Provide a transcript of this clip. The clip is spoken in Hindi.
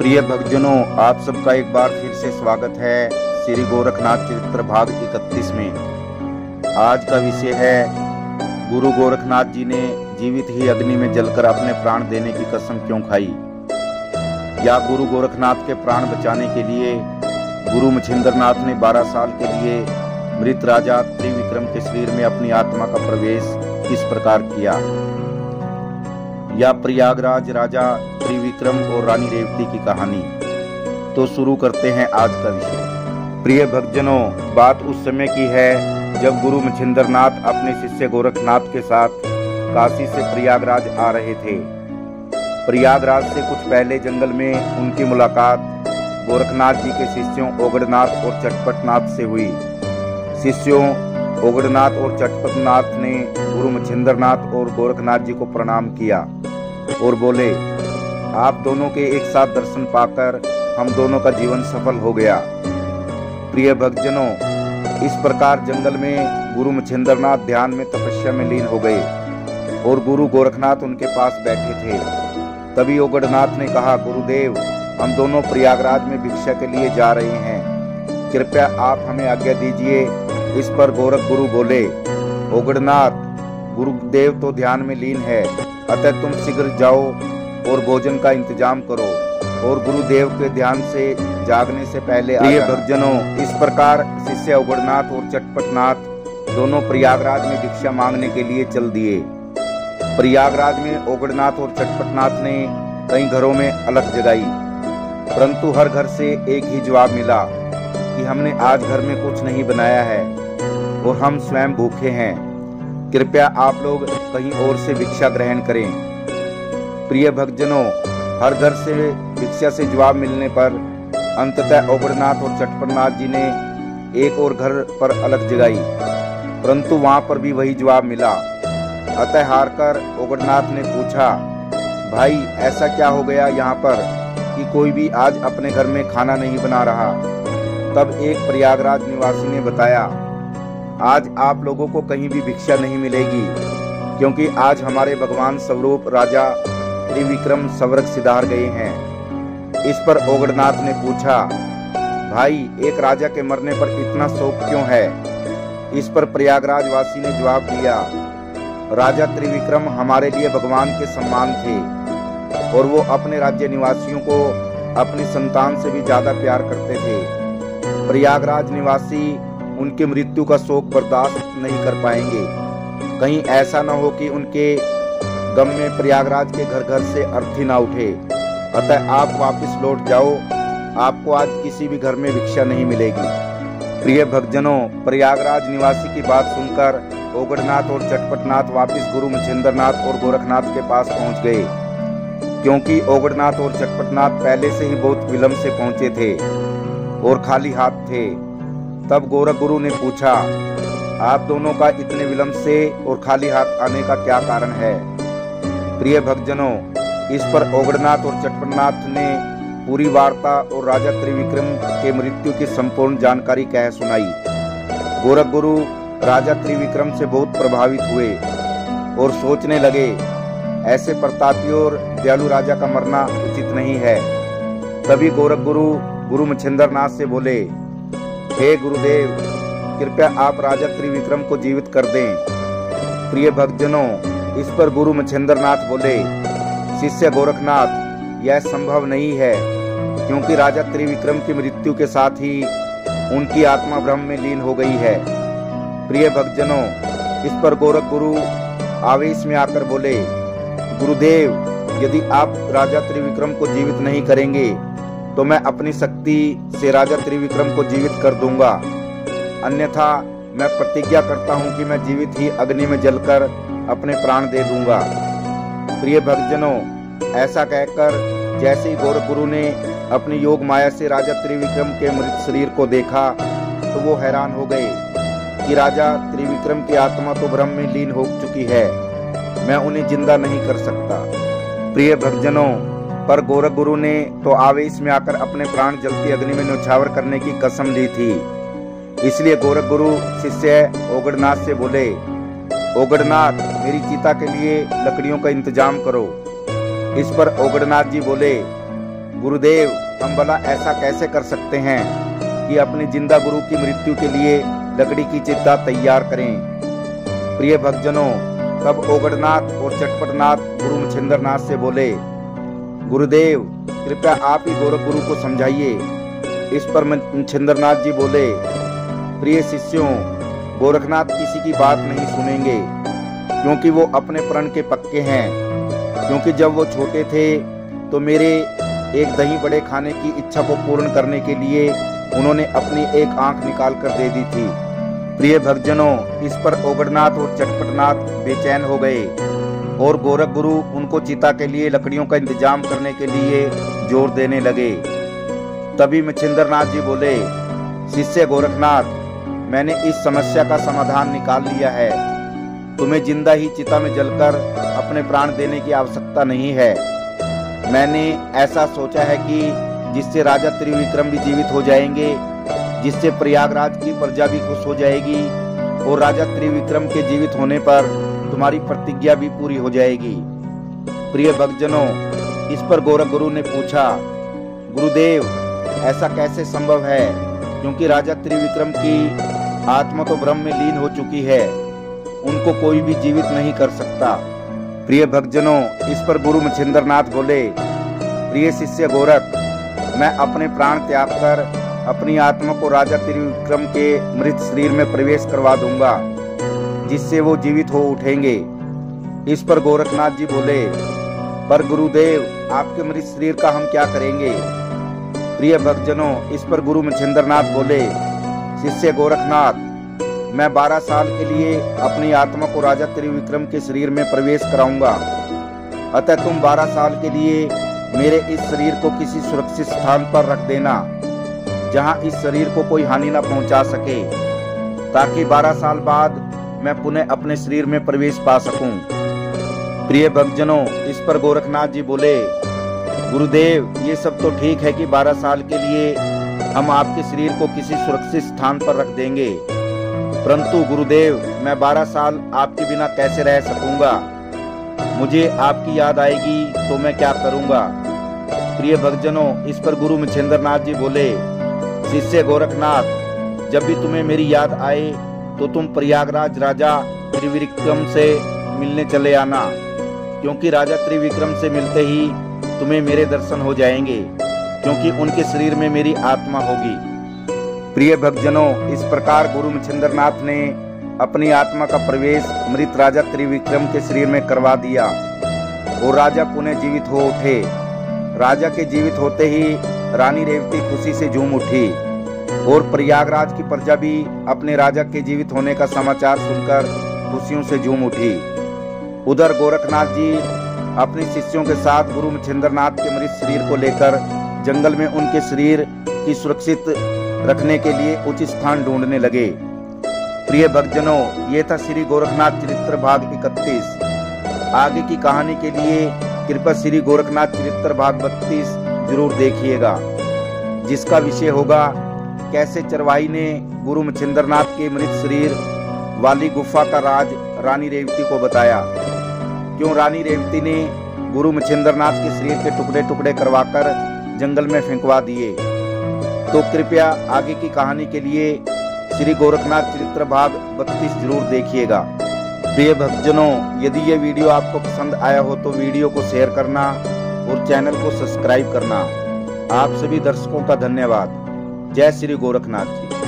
प्रिय भक्तजनों, आप सबका एक बार फिर से स्वागत है श्री गोरखनाथ चरित्र भाग 31 में। आज का विषय है गुरु गोरखनाथ जी ने जीवित ही अग्नि में जलकर अपने प्राण देने की कसम क्यों खाई, या गुरु गोरखनाथ के प्राण बचाने के लिए गुरु मच्छिंद्रनाथ ने 12 साल के लिए मृत राजा त्रिविक्रम के शरीर में अपनी आत्मा का प्रवेश किस प्रकार किया, या प्रयागराज राजा त्रिविक्रम और रानी रेवती की कहानी। तो शुरू करते हैं आज का विषय। प्रिय भक्तजनों, बात उस समय की है जब गुरु मच्छिंद्रनाथ अपने शिष्य गोरखनाथ के साथ काशी से प्रयागराज आ रहे थे। प्रयागराज से कुछ पहले जंगल में उनकी मुलाकात गोरखनाथ जी के शिष्यों ओगड़नाथ और चटपटनाथ से हुई। शिष्यों ओगड़नाथ और चटपटनाथ ने गुरु मच्छिंद्रनाथ और गोरखनाथ जी को प्रणाम किया और बोले, आप दोनों के एक साथ दर्शन पाकर हम दोनों का जीवन सफल हो गया। प्रिय भक्तजनों, इस प्रकार जंगल में गुरु मच्छिंद्रनाथ ध्यान में तपस्या में लीन हो गए और गुरु गोरखनाथ उनके पास बैठे थे। तभी ओगड़नाथ ने कहा, गुरुदेव, हम दोनों प्रयागराज में भिक्षा के लिए जा रहे हैं, कृपया आप हमें आज्ञा दीजिए। इस पर गोरख गुरु बोले, ओगड़नाथ, गुरुदेव तो ध्यान में लीन है, अतः तुम शीघ्र जाओ और भोजन का इंतजाम करो और गुरुदेव के ध्यान से जागने से पहले आ जाना। भक्तजनों, इस प्रकार शिष्य ओगड़नाथ और चटपटनाथ दोनों प्रयागराज में भिक्षा मांगने के लिए चल दिए। प्रयागराज में ओगड़नाथ और चटपटनाथ ने कई घरों में अलख जगाई, परंतु हर घर से एक ही जवाब मिला कि हमने आज घर में कुछ नहीं बनाया है और हम स्वयं भूखे हैं, कृपया आप लोग कहीं और से भिक्षा ग्रहण करें। प्रिय भक्तजनों, हर घर से भिक्षा से जवाब मिलने पर अंततः ओगड़नाथ और चटपटनाथ जी ने एक और घर पर अलख जगाई, परंतु वहां पर भी वही जवाब मिला। अतः हारकर ओगड़नाथ ने पूछा, भाई ऐसा क्या हो गया यहाँ पर कि कोई भी आज अपने घर में खाना नहीं बना रहा। तब एक प्रयागराज निवासी ने बताया, आज आप लोगों को कहीं भी भिक्षा नहीं मिलेगी, क्योंकि आज हमारे भगवान स्वरूप राजा त्रिविक्रम स्वर्ग सिधार गए हैं। इस पर ओगड़नाथ ने पूछा, भाई एक राजा के मरने पर इतना शोक क्यों है। इस पर प्रयागराज वासी ने जवाब दिया, राजा त्रिविक्रम हमारे लिए भगवान के सम्मान थे और वो अपने राज्य निवासियों को अपनी संतान से भी ज्यादा प्यार करते थे। प्रयागराज निवासी उनकी मृत्यु का शोक बर्दाश्त नहीं कर पाएंगे, कहीं ऐसा न हो कि उनके गम में प्रयागराज के घर घर से अर्थी ना उठे। अतः आप वापस लौट जाओ, आपको आज किसी भी घर में भिक्षा नहीं मिलेगी। प्रिय भक्तजनों, प्रयागराज निवासी की बात सुनकर ओगड़नाथ और चटपटनाथ वापस गुरु मच्छिंद्रनाथ और गोरखनाथ के पास पहुंच गए, क्योंकि ओगड़नाथ और चटपटनाथ पहले से ही बहुत विलंब से पहुंचे थे और खाली हाथ थे। तब गोरख गुरु ने पूछा, आप दोनों का इतने विलंब से और खाली हाथ आने का क्या कारण है। प्रिय भक्तजनों, इस पर ओगड़नाथ और चटपटनाथ ने पूरी वार्ता और राजा त्रिविक्रम के मृत्यु की संपूर्ण जानकारी कह सुनाई। गोरख गुरु राजा त्रिविक्रम से बहुत प्रभावित हुए और सोचने लगे, ऐसे प्रतापी और दयालु राजा का मरना उचित नहीं है। तभी गोरख गुरु गुरु मच्छिंद्रनाथ से बोले, हे गुरुदेव, कृपया आप राजा त्रिविक्रम को जीवित कर दें। प्रिय भक्तजनों, इस पर गुरु मच्छिंद्रनाथ बोले, शिष्य गोरखनाथ, यह संभव नहीं है, क्योंकि राजा त्रिविक्रम की मृत्यु के साथ ही उनकी आत्मा ब्रह्म में लीन हो गई है। प्रिय भक्तजनों, इस पर गोरख गुरु आवेश में आकर बोले, गुरुदेव, यदि आप राजा त्रिविक्रम को जीवित नहीं करेंगे तो मैं अपनी शक्ति से राजा त्रिविक्रम को जीवित कर दूंगा, अन्यथा मैं प्रतिज्ञा करता हूं कि मैं जीवित ही अग्नि में जलकर अपने प्राण दे दूंगा। प्रिय भक्तजनों, ऐसा कहकर जैसे ही गोरख गुरु ने अपनी योग माया से राजा त्रिविक्रम के मृत शरीर को देखा तो वो हैरान हो गए कि राजा त्रिविक्रम की आत्मा तो ब्रह्म में लीन हो चुकी है, मैं उन्हें जिंदा नहीं कर सकता। प्रिय भक्तजनों, पर गोरख गुरु ने तो आवेश में आकर अपने प्राण जलती अग्नि में न्यौछावर करने की कसम ली थी। इसलिए गोरख गुरु शिष्य ओगड़नाथ से बोले, ओगड़नाथ, मेरी चिता के लिए लकड़ियों का इंतजाम करो। इस पर ओगड़नाथ जी बोले, गुरुदेव, हम भला ऐसा कैसे कर सकते हैं कि अपने जिंदा गुरु की मृत्यु के लिए लकड़ी की चिता तैयार करें। प्रिय भक्तजनों, तब ओगड़नाथ और चटपटनाथ गुरु मच्छिंद्रनाथ से बोले, गुरुदेव कृपया आप ही गोरख गुरु को समझाइए। इस पर मच्छिंद्रनाथ जी बोले, प्रिय शिष्यों, गोरखनाथ किसी की बात नहीं सुनेंगे, क्योंकि वो अपने प्रण के पक्के हैं। क्योंकि जब वो छोटे थे तो मेरे एक दही बड़े खाने की इच्छा को पूर्ण करने के लिए उन्होंने अपनी एक आंख निकाल कर दे दी थी। प्रिय भक्तजनों, इस पर ओगड़नाथ और चटपटनाथ बेचैन हो गए और गोरख गुरु उनको चिता के लिए लकड़ियों का इंतजाम करने के लिए जोर देने लगे। तभी मच्छिंद्रनाथ जी बोले, शिष्य गोरखनाथ, मैंने इस समस्या का समाधान निकाल लिया है। तुम्हें जिंदा ही चिता में जलकर अपने प्राण देने की आवश्यकता नहीं है। मैंने ऐसा सोचा है कि जिससे राजा त्रिविक्रम भी जीवित हो जाएंगे, जिससे प्रयागराज की प्रजा भी खुश हो जाएगी और राजा त्रिविक्रम के जीवित होने पर तुम्हारी प्रतिज्ञा भी पूरी हो जाएगी। प्रिय भक्तजनों, इस पर गोरख गुरु ने पूछा, गुरुदेव ऐसा कैसे संभव है, क्योंकि राजा त्रिविक्रम की आत्मा तो ब्रह्म में लीन हो चुकी है, उनको कोई भी जीवित नहीं कर सकता। प्रिय भक्तजनों, इस पर गुरु मच्छिंद्रनाथ बोले, प्रिय शिष्य गोरख, मैं अपने प्राण त्याग कर अपनी आत्मा को राजा त्रिविक्रम के मृत शरीर में प्रवेश करवा दूंगा, जिससे वो जीवित हो उठेंगे। इस पर गोरखनाथ जी बोले, पर गुरुदेव आपके मृत शरीर का हम क्या करेंगे। प्रिय भक्तजनों, इस पर गुरु मच्छिंद्रनाथ बोले, शिष्य गोरखनाथ, मैं 12 साल के लिए अपनी आत्मा को राजा त्रिविक्रम के शरीर में प्रवेश कराऊंगा। अतः तुम 12 साल के लिए मेरे इस शरीर को किसी सुरक्षित स्थान पर रख देना, जहां इस शरीर को कोई हानि न पहुंचा सके, ताकि 12 साल बाद मैं पुनः अपने शरीर में प्रवेश पा सकूं। प्रिय भक्तजनों, इस पर गोरखनाथ जी बोले, गुरुदेव ये सब तो ठीक है कि 12 साल के लिए हम आपके शरीर को किसी सुरक्षित स्थान पर रख देंगे, परंतु गुरुदेव मैं 12 साल आपके बिना कैसे रह सकूंगा। मुझे आपकी याद आएगी तो मैं क्या करूंगा। प्रिय भक्तजनों, इस पर गुरु मच्छिंद्रनाथ जी बोले, शिष्य गोरखनाथ, जब भी तुम्हें मेरी याद आए तो तुम प्रयागराज राजा त्रिविक्रम से मिलने चले आना, क्योंकि राजा त्रिविक्रम से मिलते ही तुम्हें मेरे दर्शन हो जाएंगे, क्योंकि उनके शरीर में मेरी आत्मा होगी। प्रिय भक्तजनों, इस प्रकार गुरु मच्छिंद्रनाथ ने अपनी आत्मा का प्रवेश मृत राजा त्रिविक्रम के शरीर में करवा दिया और राजा पुनः जीवित हो उठे। राजा के जीवित होते ही रानी रेवती खुशी से झूम उठी और प्रयागराज की प्रजा भी अपने राजा के जीवित होने का समाचार सुनकर खुशियों से झूम उठी। उधर गोरखनाथ जी अपने शिष्यों के साथ गुरु मच्छिंद्रनाथ के मृत शरीर को लेकर जंगल में उनके शरीर की सुरक्षित रखने के लिए उचित स्थान ढूंढने लगे। प्रिय भक्तजनों, ये था श्री गोरखनाथ चरित्र भाग 31। आगे की कहानी के लिए कृपया श्री गोरखनाथ चरित्र भाग 32 जरूर देखिएगा, जिसका विषय होगा कैसे चरवाही ने गुरु मच्छिंद्रनाथ के मृत शरीर वाली गुफा का राज रानी रेवती को बताया, क्यों रानी रेवती ने गुरु मच्छिंद्रनाथ के शरीर के टुकड़े टुकड़े करवाकर जंगल में फेंकवा दिए। तो कृपया आगे की कहानी के लिए श्री गोरखनाथ चरित्र भाग 32 जरूर देखिएगा। प्रिय भक्तजनों, यदि यह वीडियो आपको पसंद आया हो तो वीडियो को शेयर करना और चैनल को सब्सक्राइब करना। आप सभी दर्शकों का धन्यवाद। जय श्री गोरखनाथ जी।